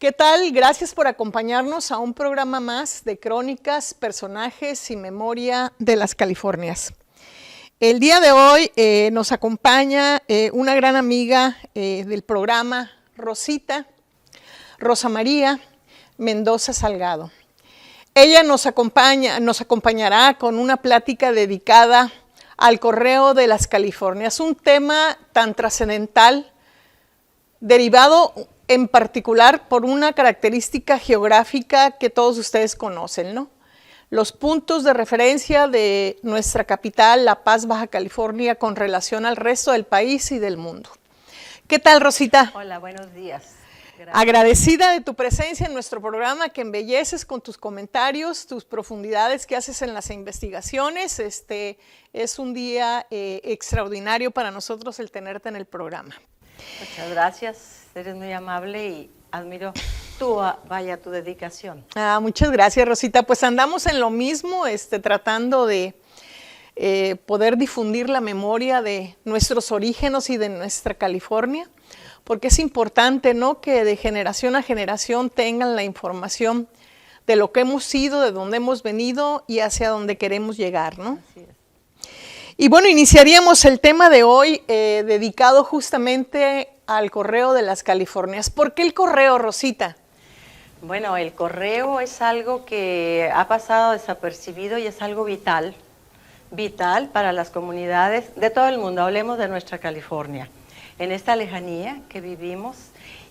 ¿Qué tal? Gracias por acompañarnos a un programa más de crónicas, personajes y memoria de las Californias. El día de hoy nos acompaña una gran amiga del programa, Rosa María Mendoza Salgado. Ella nos acompañará con una plática dedicada al Correo de las Californias, un tema tan trascendental, derivado en particular por una característica geográfica que todos ustedes conocen, ¿no? Los puntos de referencia de nuestra capital, La Paz, Baja California, con relación al resto del país y del mundo. ¿Qué tal, Rosita? Hola, buenos días. Gracias. Agradecida de tu presencia en nuestro programa, que embelleces con tus comentarios, tus profundidades que haces en las investigaciones. Es un día extraordinario para nosotros el tenerte en el programa. Muchas gracias, eres muy amable y admiro tu dedicación. Muchas gracias, Rosita. Pues andamos en lo mismo, tratando de poder difundir la memoria de nuestros orígenes y de nuestra California, porque es importante, ¿no?, que de generación a generación tengan la información de lo que hemos sido, de dónde hemos venido y hacia dónde queremos llegar, ¿no? Así es. Y bueno, iniciaríamos el tema de hoy dedicado justamente al Correo de las Californias. ¿Por qué el correo, Rosita? Bueno, el correo es algo que ha pasado desapercibido y es algo vital para las comunidades de todo el mundo. Hablemos de nuestra California. En esta lejanía que vivimos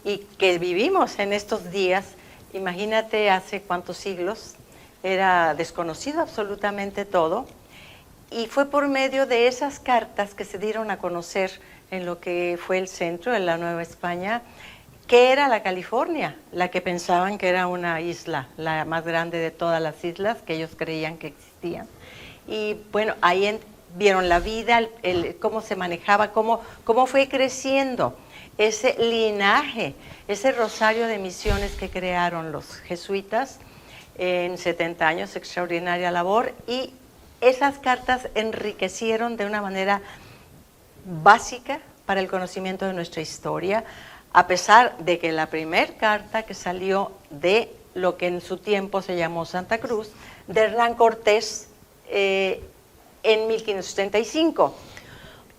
y que vivimos en estos días, imagínate hace cuántos siglos, era desconocido absolutamente todo. Y fue por medio de esas cartas que se dieron a conocer en lo que fue el centro de la Nueva España, que era la California, la que pensaban que era una isla, la más grande de todas las islas que ellos creían que existían. Y bueno, ahí vieron la vida, cómo se manejaba, cómo fue creciendo ese linaje, ese rosario de misiones que crearon los jesuitas en 70 años, extraordinaria labor, y esas cartas enriquecieron de una manera básica para el conocimiento de nuestra historia, a pesar de que la primera carta que salió de lo que en su tiempo se llamó Santa Cruz, de Hernán Cortés, en 1535.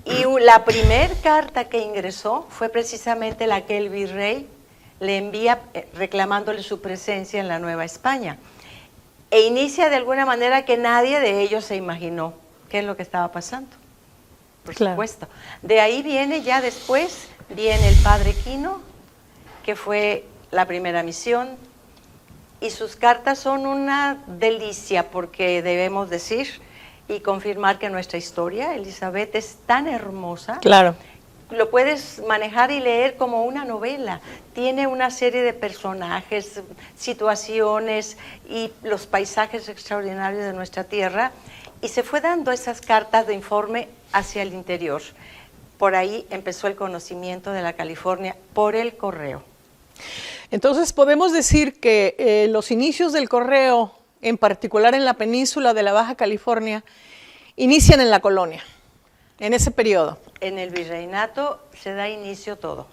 Y la primera carta que ingresó fue precisamente la que el virrey le envía reclamándole su presencia en la Nueva España. E inicia de alguna manera que nadie de ellos se imaginó qué es lo que estaba pasando, por supuesto. De ahí viene ya después, viene el Padre Quino, que fue la primera misión, y sus cartas son una delicia porque debemos decir y confirmar que nuestra historia, Elizabeth, es tan hermosa. Claro. Lo puedes manejar y leer como una novela. Tiene una serie de personajes, situaciones y los paisajes extraordinarios de nuestra tierra. Y se fue dando esas cartas de informe hacia el interior. Por ahí empezó el conocimiento de la California por el correo. Entonces podemos decir que los inicios del correo, en particular en la península de la Baja California, inician en la colonia, en ese periodo. En el virreinato se da inicio todo.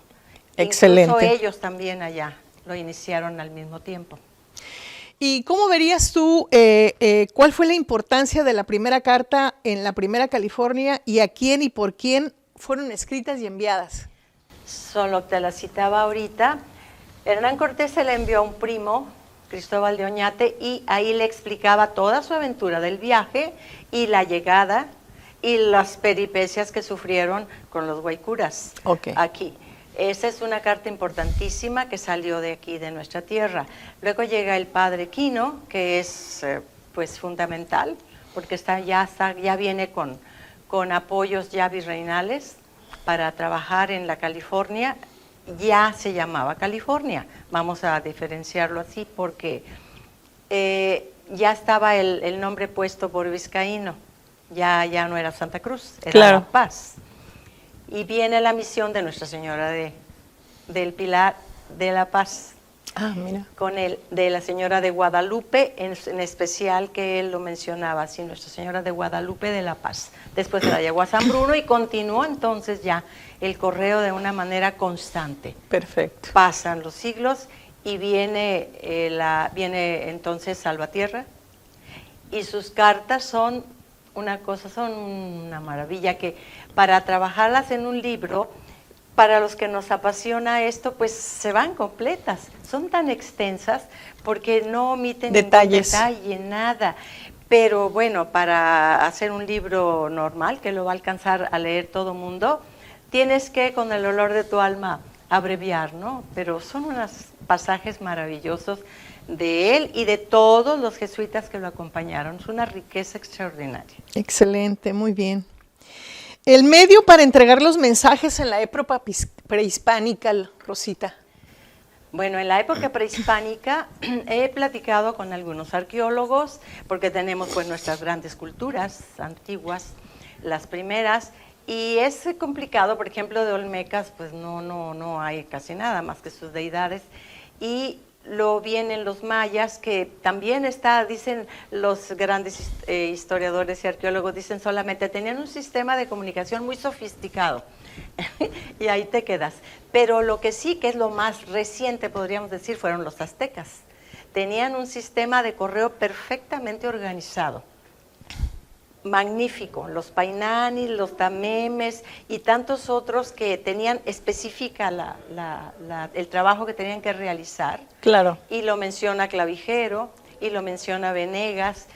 Excelente. Incluso ellos también allá lo iniciaron al mismo tiempo. ¿Y cómo verías tú cuál fue la importancia de la primera carta en la primera California y a quién y por quién fueron escritas y enviadas? Solo te la citaba ahorita. Hernán Cortés se le envió a un primo, Cristóbal de Oñate, y ahí le explicaba toda su aventura del viaje y la llegada y las peripecias que sufrieron con los guaycuras aquí. Esa es una carta importantísima que salió de aquí, de nuestra tierra. Luego llega el Padre Quino, que es pues fundamental, porque ya viene con apoyos ya virreinales para trabajar en la California. Ya se llamaba California, vamos a diferenciarlo así, porque ya estaba el nombre puesto por vizcaíno. Ya no era Santa Cruz, era La Paz. Y viene la misión de Nuestra Señora del Pilar de La Paz, mira. de la Señora de Guadalupe, en especial que él lo mencionaba así, Nuestra Señora de Guadalupe de La Paz. Después se la llegó a San Bruno y continuó entonces ya el correo de una manera constante. Perfecto. Pasan los siglos y viene entonces Salvatierra, y sus cartas son son una maravilla, que para trabajarlas en un libro, para los que nos apasiona esto, pues se van completas. Son tan extensas porque no omiten detalles, ningún detalle, nada. Pero bueno, para hacer un libro normal, que lo va a alcanzar a leer todo mundo, tienes que, con el olor de tu alma, abreviar, ¿no? Pero son unos pasajes maravillosos de él y de todos los jesuitas que lo acompañaron. Es una riqueza extraordinaria. Excelente, muy bien. El medio para entregar los mensajes en la época prehispánica, Rosita. Bueno, en la época prehispánica he platicado con algunos arqueólogos, porque tenemos pues nuestras grandes culturas antiguas, las primeras, y es complicado. Por ejemplo, de Olmecas pues no hay casi nada más que sus deidades, y lo vienen los mayas, que también dicen los grandes historiadores y arqueólogos, dicen solamente tenían un sistema de comunicación muy sofisticado. Y ahí te quedas. Pero lo que sí, que es lo más reciente, podríamos decir, fueron los aztecas. Tenían un sistema de correo perfectamente organizado, magnífico. Los painanis, los tamemes y tantos otros que tenían específica el trabajo que tenían que realizar. Claro. Y lo menciona Clavijero, y lo menciona Venegas.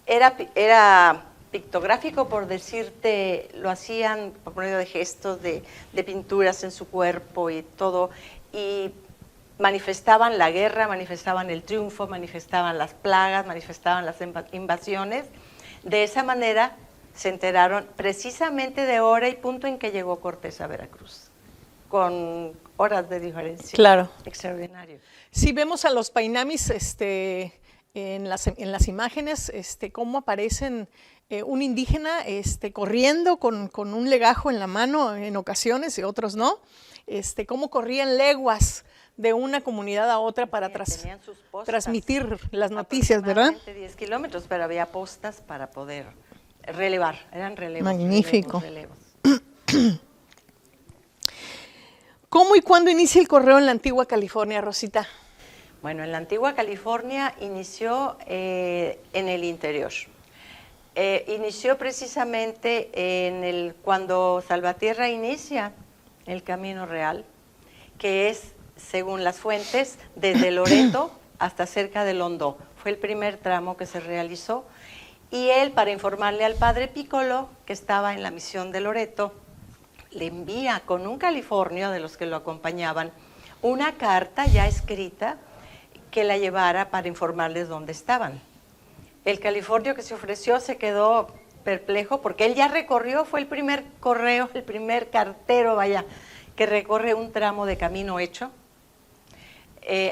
Era pictográfico, por decirte, lo hacían por medio de gestos, de pinturas en su cuerpo y todo, y manifestaban la guerra, manifestaban el triunfo, manifestaban las plagas, manifestaban las invasiones. De esa manera se enteraron precisamente de hora y punto en que llegó Cortés a Veracruz, con horas de diferencia. Claro. Extraordinario. Sí, vemos a los painamis en las imágenes, cómo aparecen un indígena corriendo con un legajo en la mano en ocasiones y otros no, cómo corrían leguas de una comunidad a otra para transmitir las noticias, ¿verdad? 10 kilómetros, pero había postas para poder relevar, eran relevos. Magnífico. Relevos. ¿Cómo y cuándo inicia el correo en la antigua California, Rosita? Bueno, en la antigua California inició en el interior. Inició precisamente cuando Salvatierra inicia el Camino Real, que es, según las fuentes, desde Loreto hasta cerca de Londó. Fue el primer tramo que se realizó, y él, para informarle al padre Piccolo, que estaba en la misión de Loreto, le envía con un californio de los que lo acompañaban una carta ya escrita que la llevara para informarles dónde estaban. El californio que se ofreció se quedó perplejo, porque él ya recorrió, fue el primer correo, el primer cartero, vaya, que recorre un tramo de camino hecho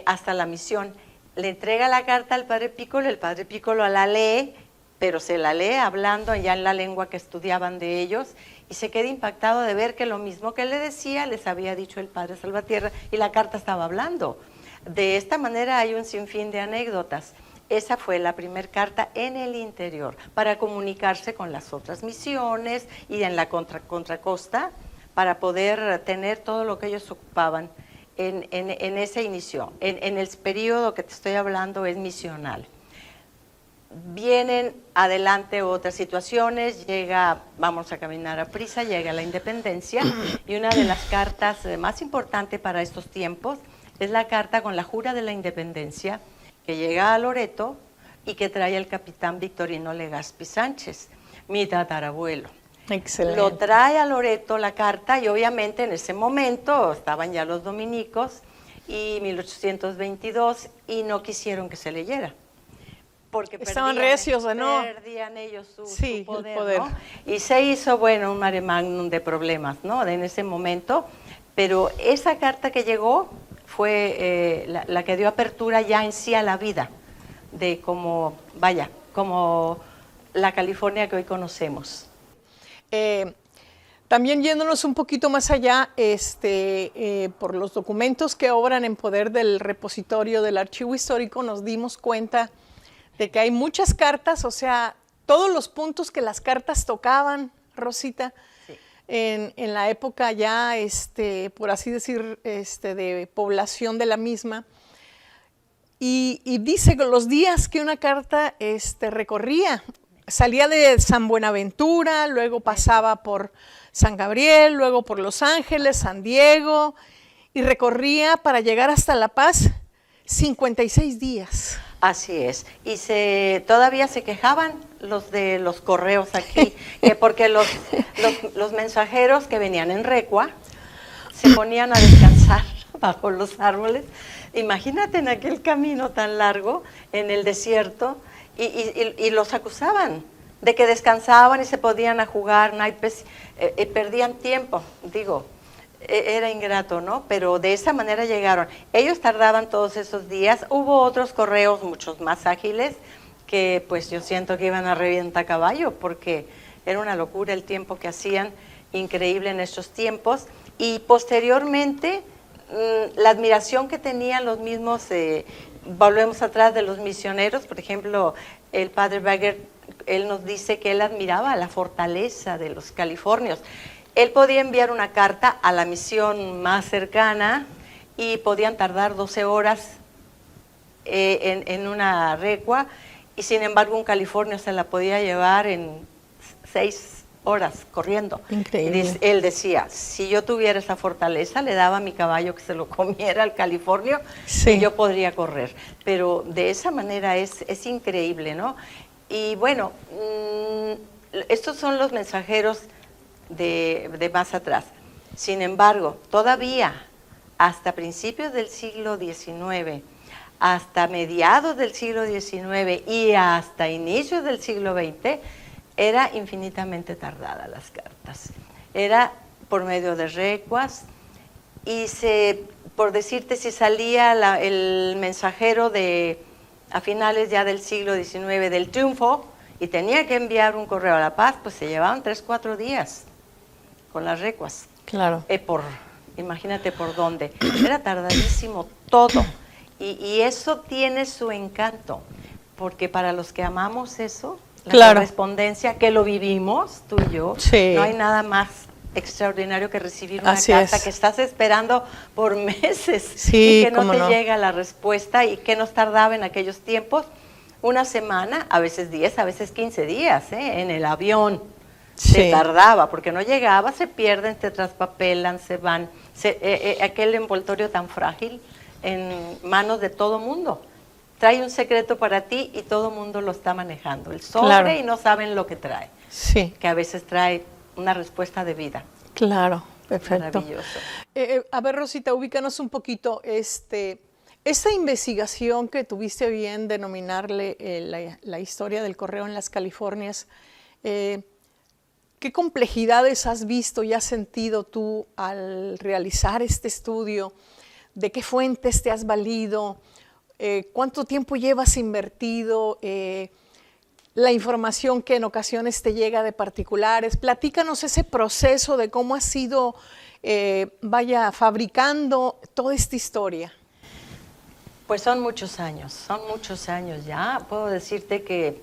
hasta la misión. Le entrega la carta al padre Piccolo, el padre Piccolo la lee, pero se la lee hablando ya en la lengua que estudiaban de ellos, y se queda impactado de ver que lo mismo que le decía les había dicho el padre Salvatierra, y la carta estaba hablando. De esta manera hay un sinfín de anécdotas. Esa fue la primera carta en el interior, para comunicarse con las otras misiones y en la contracosta, para poder tener todo lo que ellos ocupaban en ese inicio. En el periodo que te estoy hablando es misional. Vienen adelante otras situaciones, vamos a caminar a prisa, llega la independencia, y una de las cartas más importantes para estos tiempos es la carta con la jura de la independencia, que llega a Loreto y que trae el capitán Victorino Legazpi Sánchez, mi tatarabuelo. Excelente. Lo trae a Loreto la carta, y obviamente en ese momento estaban ya los dominicos, y 1822, y no quisieron que se leyera. Porque estaban recios, ¿no? Perdían ellos su poder, el poder. ¿no? Y se hizo, bueno, un mare magnum de problemas, ¿no? En ese momento, pero esa carta que llegó fue la que dio apertura ya en sí a la vida, de como la California que hoy conocemos. También yéndonos un poquito más allá, por los documentos que obran en poder del repositorio del Archivo Histórico, nos dimos cuenta de que hay muchas cartas, o sea, todos los puntos que las cartas tocaban, Rosita, sí, en la época ya, por así decir, de población de la misma, y dice que los días que una carta recorría, salía de San Buenaventura, luego pasaba por San Gabriel, luego por Los Ángeles, San Diego, y recorría para llegar hasta La Paz 56 días. Así es, y todavía se quejaban los de los correos aquí, que porque los mensajeros que venían en recua se ponían a descansar bajo los árboles. Imagínate en aquel camino tan largo, en el desierto, y los acusaban de que descansaban y se podían a jugar naipes, perdían tiempo, digo. Era ingrato, ¿no? Pero de esa manera llegaron. Ellos tardaban todos esos días. Hubo otros correos muchos más ágiles que pues yo siento que iban a revientar caballo porque era una locura el tiempo que hacían, increíble en estos tiempos. Y posteriormente la admiración que tenían los mismos, volvemos atrás de los misioneros, por ejemplo, el padre Bagger, él nos dice que él admiraba la fortaleza de los californios. Él podía enviar una carta a la misión más cercana y podían tardar 12 horas en una recua, y sin embargo un californio se la podía llevar en 6 horas corriendo. Increíble. Él decía, si yo tuviera esa fortaleza, le daba a mi caballo que se lo comiera al californio, sí, y yo podría correr. Pero de esa manera es increíble, ¿no? Y bueno, estos son los mensajeros de más atrás. Sin embargo, todavía hasta principios del siglo XIX, hasta mediados del siglo XIX y hasta inicios del siglo XX, era infinitamente tardada las cartas. Era por medio de recuas y por decirte, si salía el mensajero a finales ya del siglo XIX del Triunfo y tenía que enviar un correo a La Paz, pues se llevaban 3-4 días con las recuas. Claro. Imagínate por dónde. Era tardadísimo todo. Y eso tiene su encanto, porque para los que amamos eso, la correspondencia, que lo vivimos, tú y yo, sí, no hay nada más extraordinario que recibir una carta que estás esperando por meses, sí, y que no te llega la respuesta, y que nos tardaba en aquellos tiempos una semana, a veces 10, a veces 15 días, en el avión. Se tardaba, porque no llegaba, se pierden, se traspapelan, se van. Aquel envoltorio tan frágil en manos de todo mundo. Trae un secreto para ti y todo mundo lo está manejando. El sobre y no saben lo que trae. Sí. Que a veces trae una respuesta de vida. Claro, perfecto. Maravilloso. A ver, Rosita, ubícanos un poquito. Esta investigación que tuviste bien denominarle la historia del correo en las Californias, ¿qué complejidades has visto y has sentido tú al realizar este estudio? ¿De qué fuentes te has valido? ¿Cuánto tiempo llevas invertido? La información que en ocasiones te llega de particulares. Platícanos ese proceso de cómo has ido, fabricando toda esta historia. Pues son muchos años ya. Puedo decirte que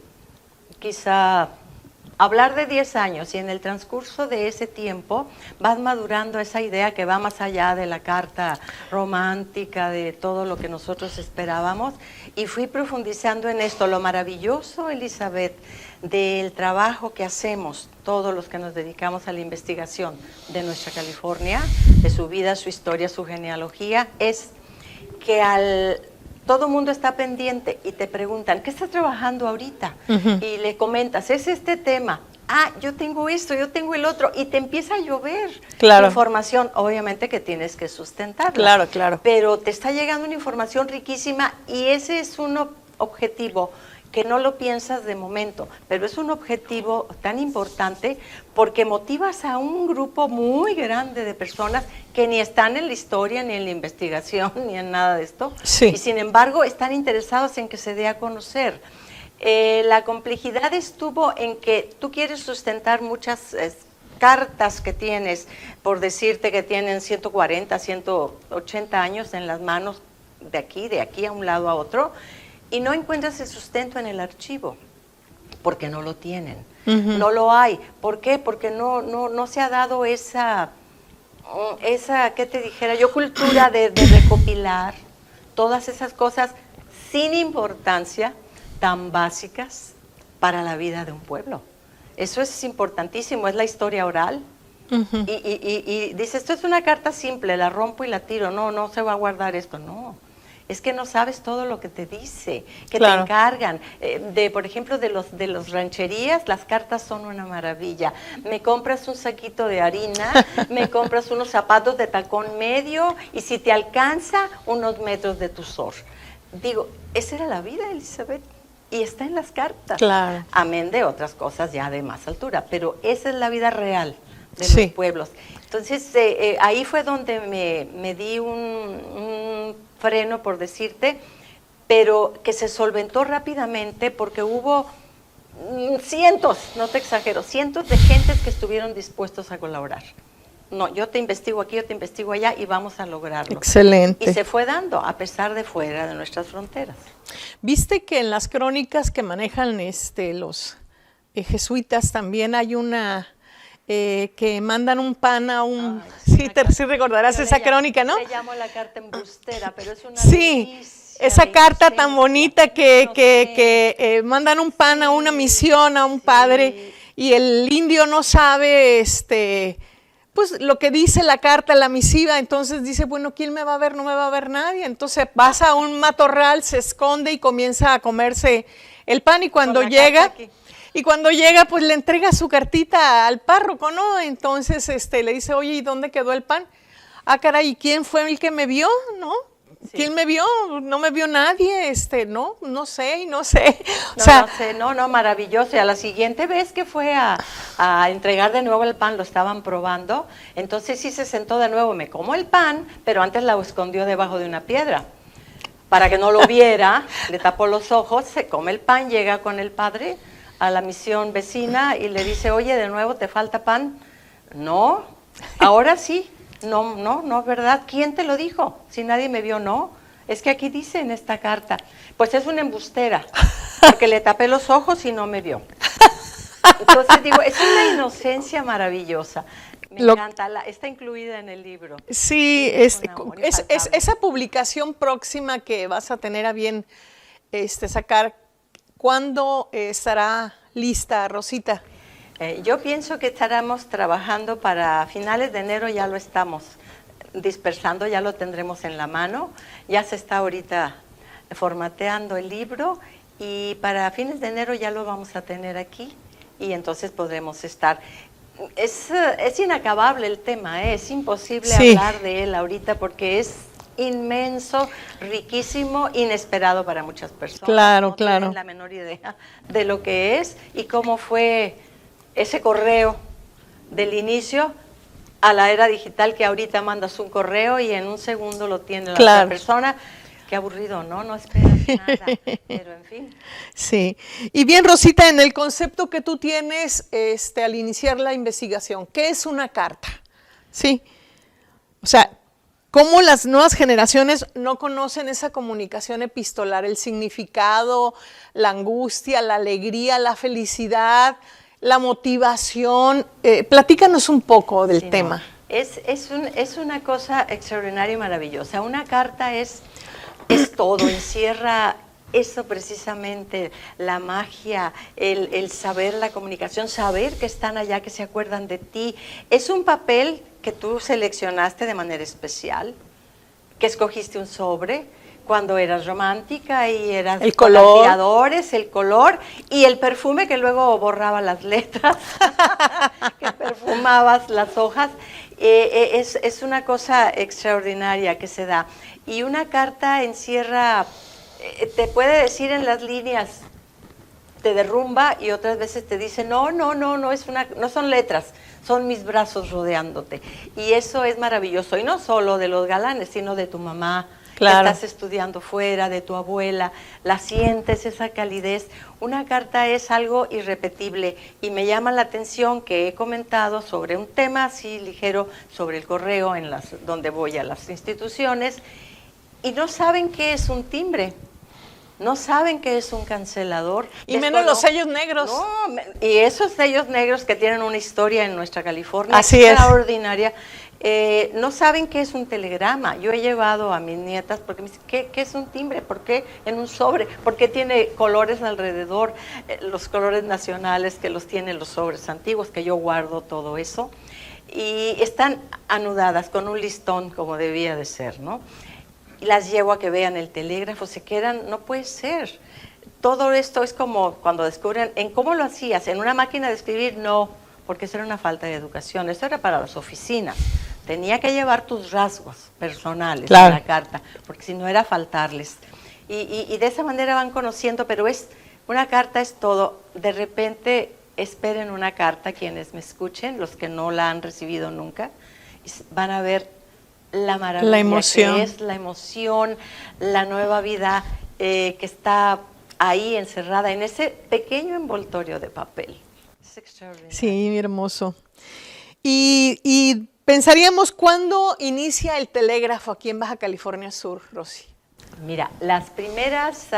quizá hablar de 10 años, y en el transcurso de ese tiempo vas madurando esa idea que va más allá de la carta romántica, de todo lo que nosotros esperábamos, y fui profundizando en esto. Lo maravilloso, Elizabeth, del trabajo que hacemos todos los que nos dedicamos a la investigación de nuestra California, de su vida, su historia, su genealogía, es que todo mundo está pendiente y te preguntan, ¿qué estás trabajando ahorita? Y le comentas, es este tema. Yo tengo esto, yo tengo el otro. Y te empieza a llover información, obviamente que tienes que sustentarla. Claro. Pero te está llegando una información riquísima, y ese es un objetivo que no lo piensas de momento, pero es un objetivo tan importante porque motivas a un grupo muy grande de personas que ni están en la historia, ni en la investigación, ni en nada de esto, y sin embargo están interesados en que se dé a conocer. La complejidad estuvo en que tú quieres sustentar muchas cartas que tienes, por decirte que tienen 140, 180 años en las manos, de aquí a un lado a otro, y no encuentras el sustento en el archivo, porque no lo tienen, no lo hay. ¿Por qué? Porque no se ha dado esa, ¿qué te dijera yo? Cultura de recopilar todas esas cosas sin importancia, tan básicas para la vida de un pueblo. Eso es importantísimo, es la historia oral. Y dice, esto es una carta simple, la rompo y la tiro, no se va a guardar esto, no. Es que no sabes todo lo que te dice, que te encargan. Por ejemplo, de los rancherías, las cartas son una maravilla. Me compras un saquito de harina, me compras unos zapatos de tacón medio y si te alcanza, unos metros de tu sor. Digo, esa era la vida, Elizabeth, y está en las cartas. Claro. Amén de otras cosas ya de más altura, pero esa es la vida real de los pueblos. Entonces, ahí fue donde me di un freno, por decirte, pero que se solventó rápidamente porque hubo cientos, no te exagero, cientos de gentes que estuvieron dispuestos a colaborar. No, yo te investigo aquí, yo te investigo allá y vamos a lograrlo. Excelente. Y se fue dando, a pesar de fuera de nuestras fronteras. Viste que en las crónicas que manejan los jesuitas también hay una que mandan un pan a un... sí recordarás esa crónica, ¿no? Le llamo la carta embustera, pero es una esa carta tan bonita que mandan un pan a una misión, a un padre, y el indio no sabe pues lo que dice la carta, la misiva, entonces dice, bueno, ¿quién me va a ver? No me va a ver nadie. Entonces pasa a un matorral, se esconde y comienza a comerse el pan, y cuando llega, pues le entrega su cartita al párroco, ¿no? Entonces le dice, oye, ¿y dónde quedó el pan? Ah, caray, ¿y quién fue el que me vio? ¿No? ¿Quién me vio? No me vio nadie, no sé. No sé, maravilloso. Y a la siguiente vez que fue a entregar de nuevo el pan, lo estaban probando, entonces sí se sentó de nuevo, me como el pan, pero antes la escondió debajo de una piedra. Para que no lo viera, le tapó los ojos, se come el pan, llega con el padre a la misión vecina y le dice, oye, ¿de nuevo te falta pan? No, ahora sí. No, ¿verdad? ¿Quién te lo dijo? Si nadie me vio, no. Es que aquí dice en esta carta. Pues es una embustera, porque le tapé los ojos y no me vio. Entonces digo, es una inocencia maravillosa. Me encanta, está incluida en el libro. Sí, esa publicación próxima que vas a tener a bien sacar, ¿cuándo estará lista, Rosita? Yo pienso que estaremos trabajando para finales de enero, ya lo estamos dispersando, ya lo tendremos en la mano, ya se está ahorita formateando el libro y para fines de enero ya lo vamos a tener aquí y entonces podremos estar. Es inacabable el tema, es imposible hablar de él ahorita porque es inmenso, riquísimo, inesperado para muchas personas. Claro, no tienen la menor idea de lo que es y cómo fue ese correo del inicio a la era digital, que ahorita mandas un correo y en un segundo lo tiene la otra persona. Qué aburrido, ¿no? No esperas nada, pero en fin. Sí. Y bien, Rosita, en el concepto que tú tienes al iniciar la investigación, ¿qué es una carta? Sí. O sea, ¿cómo las nuevas generaciones no conocen esa comunicación epistolar, el significado, la angustia, la alegría, la felicidad, la motivación? Platícanos un poco del tema. No. Es una cosa extraordinaria y maravillosa. Una carta es todo, encierra eso precisamente, la magia, el saber la comunicación, saber que están allá, que se acuerdan de ti. Es un papel que tú seleccionaste de manera especial, que escogiste un sobre cuando eras romántica y eras el color, el color y el perfume que luego borraba las letras, que perfumabas las hojas. Es una cosa extraordinaria que se da. Y una carta encierra, te puede decir en las líneas, te derrumba y otras veces te dice, no son letras, son mis brazos rodeándote. Y eso es maravilloso. Y no solo de los galanes, sino de tu mamá, claro, que estás estudiando fuera, de tu abuela, la sientes, esa calidez. Una carta es algo irrepetible y me llama la atención que he comentado sobre un tema así ligero, sobre el correo donde voy a las instituciones y no saben qué es un timbre. No saben qué es un cancelador. Y menos los sellos negros. No, y esos sellos negros que tienen una historia en nuestra California así extraordinaria. no saben qué es un telegrama. Yo he llevado a mis nietas porque me dicen, ¿qué es un timbre? ¿Por qué en un sobre? ¿Por qué tiene colores alrededor? Los colores nacionales que los tienen los sobres antiguos, que yo guardo todo eso. Y están anudadas con un listón como debía de ser, ¿no? Y las llevo a que vean el telégrafo, se quedan, no puede ser. Todo esto es como cuando descubren, ¿en cómo lo hacías? ¿En una máquina de escribir? No, porque eso era una falta de educación, eso era para las oficinas. Tenía que llevar tus rasgos personales en la carta, porque si no era faltarles. Y de esa manera van conociendo, pero una carta es todo. De repente esperen una carta, quienes me escuchen, los que no la han recibido nunca, van a ver la maravilla la emoción. que es, la emoción, la nueva vida que está ahí encerrada en ese pequeño envoltorio de papel. Es extraordinario. Sí, hermoso. Y pensaríamos, ¿cuándo inicia el telégrafo aquí en Baja California Sur, Rosy? Mira, las primeras,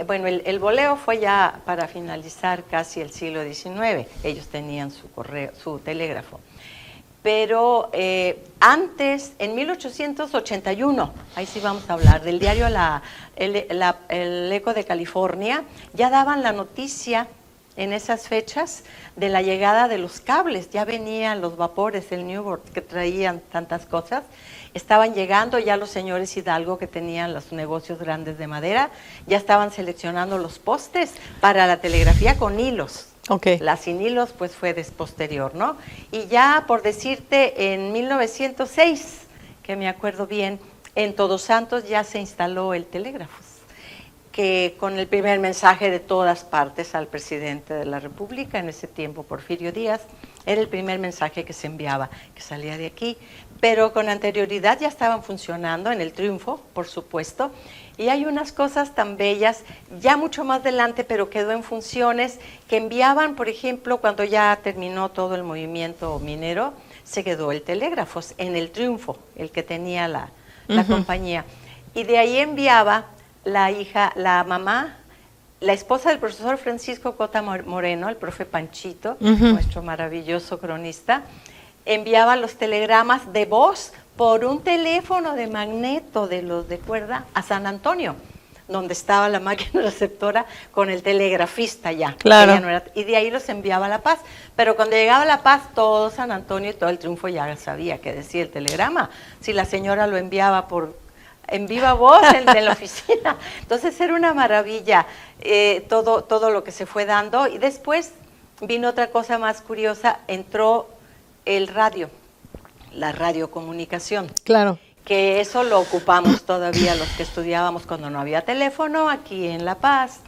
bueno, el boleo fue ya para finalizar casi el siglo XIX. Ellos tenían su telégrafo. Pero antes, en 1881, ahí sí vamos a hablar, del diario El Eco de California, ya daban la noticia en esas fechas de la llegada de los cables. Ya venían los vapores, el Newport, que traían tantas cosas. Estaban llegando ya los señores Hidalgo, que tenían los negocios grandes de madera, ya estaban seleccionando los postes para la telegrafía con hilos. Okay. La sin hilos pues fue posterior, ¿no? Y ya por decirte, en 1906, que me acuerdo bien, en Todos Santos ya se instaló el telégrafo, que con el primer mensaje de todas partes al presidente de la República, en ese tiempo Porfirio Díaz, era el primer mensaje que se enviaba, que salía de aquí, pero con anterioridad ya estaban funcionando en el Triunfo, por supuesto, y hay unas cosas tan bellas, ya mucho más adelante, pero quedó en funciones, que enviaban, por ejemplo, cuando ya terminó todo el movimiento minero, se quedó el telégrafo en el Triunfo, el que tenía la compañía, y de ahí enviaba la hija, la mamá, la esposa del profesor Francisco Cota Moreno, el profe Panchito, nuestro maravilloso cronista, enviaba los telegramas de voz por un teléfono de magneto de los de cuerda a San Antonio, donde estaba la máquina receptora con el telegrafista ya. Claro. Y de ahí los enviaba a La Paz. Pero cuando llegaba a La Paz, todo San Antonio y todo el Triunfo ya sabía qué decía el telegrama. Si la señora lo enviaba en viva voz en la oficina. Entonces era una maravilla todo lo que se fue dando. Y después vino otra cosa más curiosa, entró el radio, la radiocomunicación. Claro. Que eso lo ocupamos todavía los que estudiábamos cuando no había teléfono, aquí en La Paz.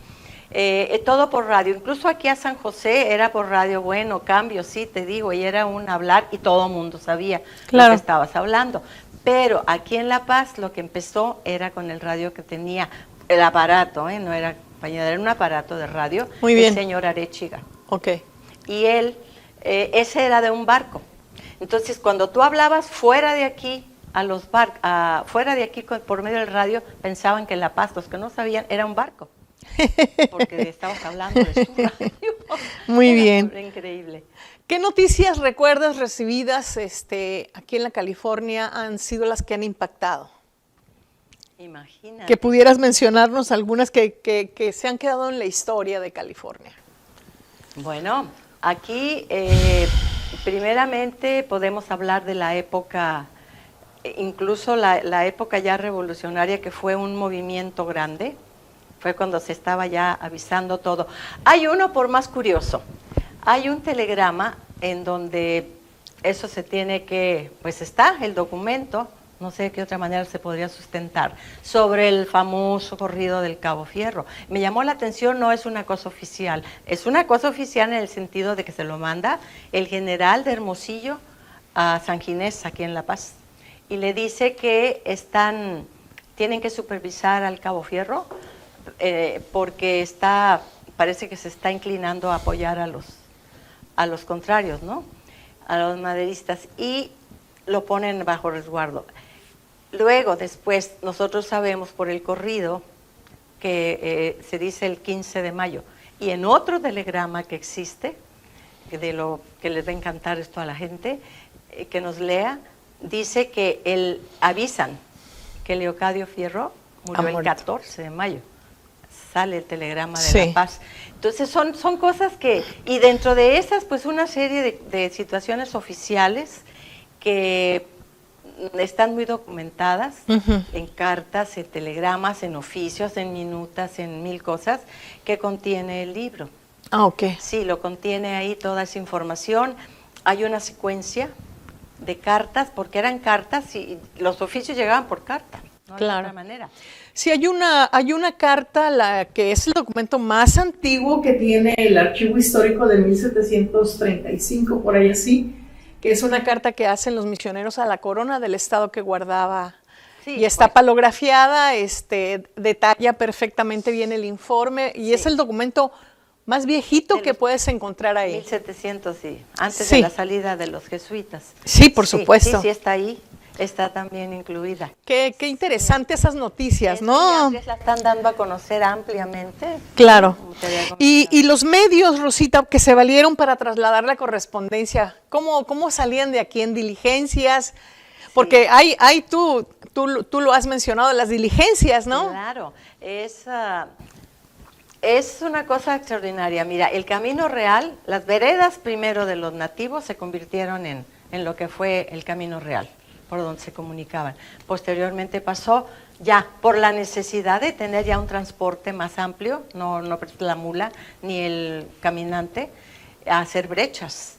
Todo por radio, incluso aquí a San José era por radio. Bueno, cambio, sí, te digo, y era un hablar y todo el mundo sabía lo que estabas hablando. Pero aquí en La Paz lo que empezó era con el radio que tenía el aparato, no era compañía, era un aparato de radio. Muy bien. El señor Arechiga. Ok. Y él, ese era de un barco. Entonces, cuando tú hablabas fuera de aquí, fuera de aquí por medio del radio, pensaban que La Paz, los que no sabían, era un barco. Porque estabas hablando de su radio. Muy bien. Era increíble. ¿Qué noticias recuerdas recibidas aquí en la California han sido las que han impactado? Imagínate. Que pudieras mencionarnos algunas que se han quedado en la historia de California. Bueno, aquí primeramente podemos hablar de la época, incluso la época ya revolucionaria, que fue un movimiento grande. Fue cuando se estaba ya avisando todo. Hay uno por más curioso. Hay un telegrama en donde eso se tiene que, pues está el documento, no sé de qué otra manera se podría sustentar, sobre el famoso corrido del Cabo Fierro. Me llamó la atención, no es una cosa oficial, es una cosa oficial en el sentido de que se lo manda el general de Hermosillo a San Ginés, aquí en La Paz, y le dice que tienen que supervisar al Cabo Fierro, porque parece que se está inclinando a apoyar a los contrarios, ¿no? A los maderistas, y lo ponen bajo resguardo. Luego, después, nosotros sabemos por el corrido que se dice el 15 de mayo, y en otro telegrama que existe, de lo que les va a encantar esto a la gente, que nos lea, dice que avisan que Leocadio Fierro murió el 14 de mayo. Sale el telegrama de La Paz. Entonces son cosas que, y dentro de esas, pues una serie de situaciones oficiales que están muy documentadas en cartas, en telegramas, en oficios, en minutas, en mil cosas que contiene el libro. Ah, ok. Sí, lo contiene ahí toda esa información. Hay una secuencia de cartas, porque eran cartas y los oficios llegaban por carta, no de otra manera. Sí, hay una carta, la que es el documento más antiguo que tiene el Archivo Histórico de 1735, por ahí así, que es una carta que hacen los misioneros a la corona del estado que guardaba, y está palografiada, detalla perfectamente bien el informe, y es el documento más viejito que puedes encontrar ahí. 1700, sí, antes de la salida de los jesuitas. Sí, por supuesto. Sí, está ahí. Está también incluida. Qué interesante esas noticias, ¿no? Ya la están dando a conocer ampliamente. Claro. Y los medios, Rosita, que se valieron para trasladar la correspondencia, ¿cómo salían de aquí en diligencias? Porque tú lo has mencionado, las diligencias, ¿no? Claro, es una cosa extraordinaria. Mira, el Camino Real, las veredas primero de los nativos se convirtieron en lo que fue el Camino Real, por donde se comunicaban. Posteriormente pasó ya por la necesidad de tener ya un transporte más amplio, no la mula ni el caminante, a hacer brechas.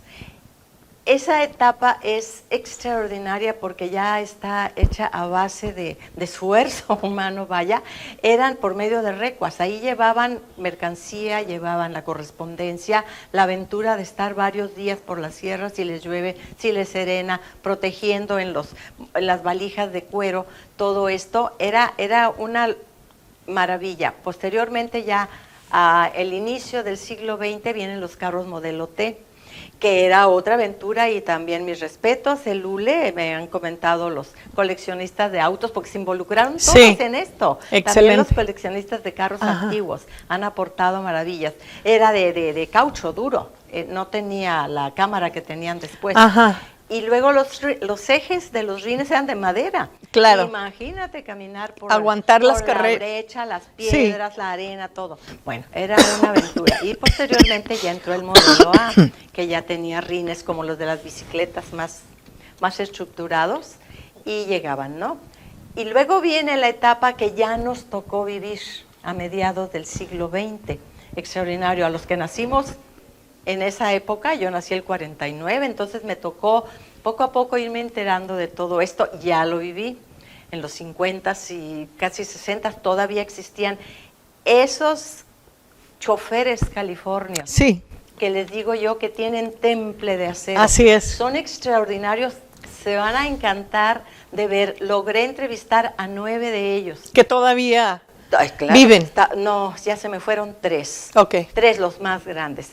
Esa etapa es extraordinaria porque ya está hecha a base de esfuerzo humano, vaya. Eran por medio de recuas, ahí llevaban mercancía, llevaban la correspondencia, la aventura de estar varios días por la sierra, si les llueve, si les serena, protegiendo en las valijas de cuero. Todo esto era una maravilla. Posteriormente ya al inicio del siglo XX vienen los carros modelo T, que era otra aventura, y también mis respetos, el hule, me han comentado los coleccionistas de autos, porque se involucraron todos en esto. Excelente. También los coleccionistas de carros antiguos han aportado maravillas. Era de caucho duro, no tenía la cámara que tenían después. Y luego los ejes de los rines eran de madera. Claro. Imagínate caminar por aguantar las la brecha, las piedras, la arena, todo. Bueno, era una aventura. Y posteriormente ya entró el modelo A, que ya tenía rines como los de las bicicletas más estructurados, y llegaban, ¿no? Y luego viene la etapa que ya nos tocó vivir a mediados del siglo XX. Extraordinario. A los que nacimos en esa época, yo nací el 49, entonces me tocó poco a poco irme enterando de todo esto. Ya lo viví en los 50 y casi 60, todavía existían esos choferes californios. Sí. Que les digo yo que tienen temple de acero. Así es. Son extraordinarios, se van a encantar de ver. Logré entrevistar a 9 de ellos. Que todavía viven. No, ya se me fueron 3. Ok. 3 los más grandes.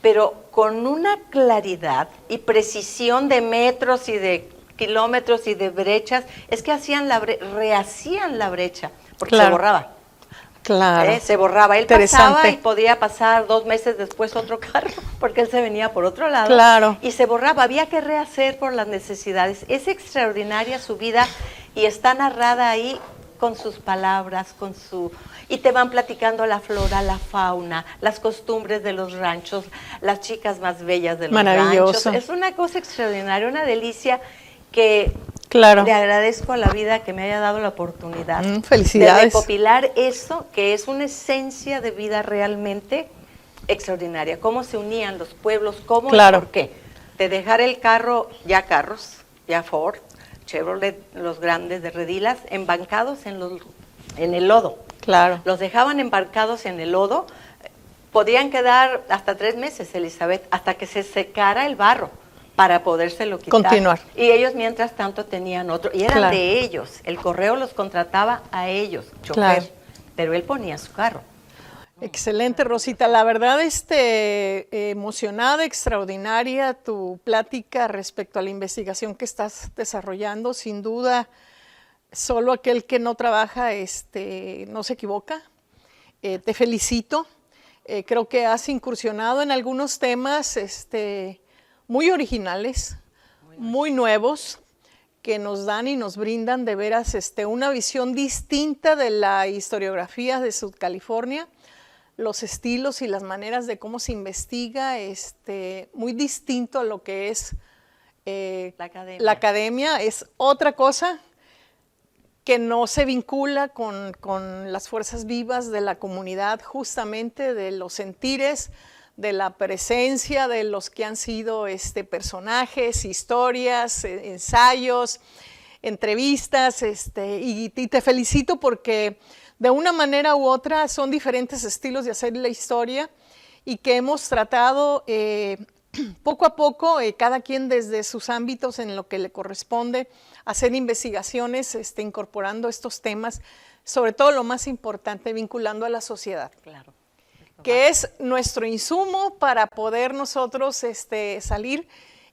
Pero con una claridad y precisión de metros y de kilómetros y de brechas, es que rehacían la brecha, porque se borraba. Claro. Se borraba. Él pasaba y podía pasar 2 meses después otro carro, porque él se venía por otro lado. Claro. Y se borraba. Había que rehacer por las necesidades. Es extraordinaria su vida y está narrada ahí con sus palabras, y te van platicando la flora, la fauna, las costumbres de los ranchos, las chicas más bellas de los ranchos. Es una cosa extraordinaria, una delicia que le agradezco a la vida que me haya dado la oportunidad de recopilar eso, que es una esencia de vida realmente extraordinaria. Cómo se unían los pueblos, cómo y por qué. De dejar el carro, ya Ford, Chevrolet, los grandes de redilas, embarcados en el lodo. Claro. Los dejaban embarcados en el lodo. Podían quedar hasta 3 meses, Elizabeth, hasta que se secara el barro para podérselo quitar. Continuar. Y ellos, mientras tanto, tenían otro. Y eran de ellos. El correo los contrataba a ellos, chofer. Pero él ponía su carro. Excelente, Rosita. La verdad, emocionada, extraordinaria tu plática respecto a la investigación que estás desarrollando. Sin duda, solo aquel que no trabaja no se equivoca. Te felicito. Creo que has incursionado en algunos temas muy originales, muy nuevos, que nos dan y nos brindan de veras una visión distinta de la historiografía de Sud California, los estilos y las maneras de cómo se investiga, muy distinto a lo que es la academia. Es otra cosa que no se vincula con las fuerzas vivas de la comunidad, justamente de los sentires, de la presencia de los que han sido personajes, historias, ensayos, entrevistas, y te felicito porque de una manera u otra son diferentes estilos de hacer la historia y que hemos tratado poco a poco, cada quien desde sus ámbitos en lo que le corresponde, hacer investigaciones incorporando estos temas, sobre todo lo más importante, vinculando a la sociedad. Claro. Que es nuestro insumo para poder nosotros salir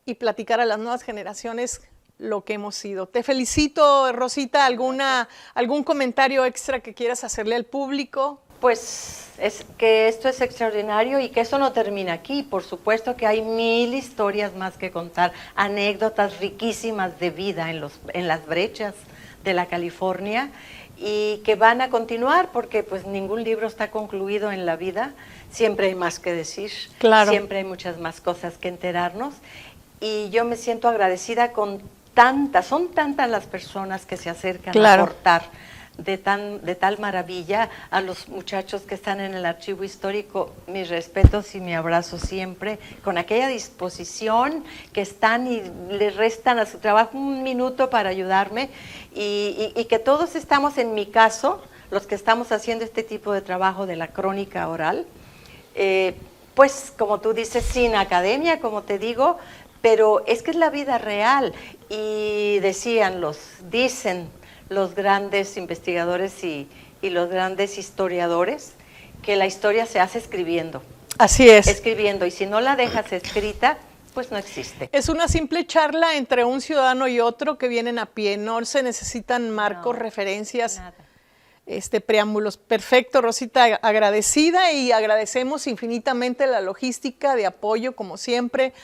y platicar a las nuevas generaciones lo que hemos sido. Te felicito, Rosita. ¿Algún comentario extra que quieras hacerle al público? Pues es que esto es extraordinario y que eso no termina aquí. Por supuesto que hay 1000 historias más que contar, anécdotas riquísimas de vida en las brechas de la California, y que van a continuar porque pues ningún libro está concluido en la vida, siempre hay más que decir, claro. Siempre hay muchas más cosas que enterarnos, y yo me siento agradecida con son tantas las personas que se acercan claro. a aportar de tal maravilla. A los muchachos que están en el archivo histórico, mis respetos y mi abrazo siempre, con aquella disposición que están y les restan a su trabajo un minuto para ayudarme, y que todos estamos, en mi caso, los que estamos haciendo este tipo de trabajo de la crónica oral, pues como tú dices, sin academia, como te digo, pero es que es la vida real, y dicen los grandes investigadores y los grandes historiadores, que la historia se hace escribiendo. Así es. Escribiendo, y si no la dejas escrita, pues no existe. Es una simple charla entre un ciudadano y otro que vienen a pie, no se necesitan marcos, referencias, nada. Preámbulos. Perfecto, Rosita, agradecida, y agradecemos infinitamente la logística de apoyo, como siempre,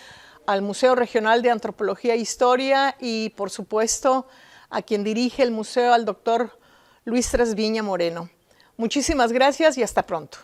al Museo Regional de Antropología e Historia, y por supuesto a quien dirige el museo, al doctor Luis Trasviña Moreno. Muchísimas gracias y hasta pronto.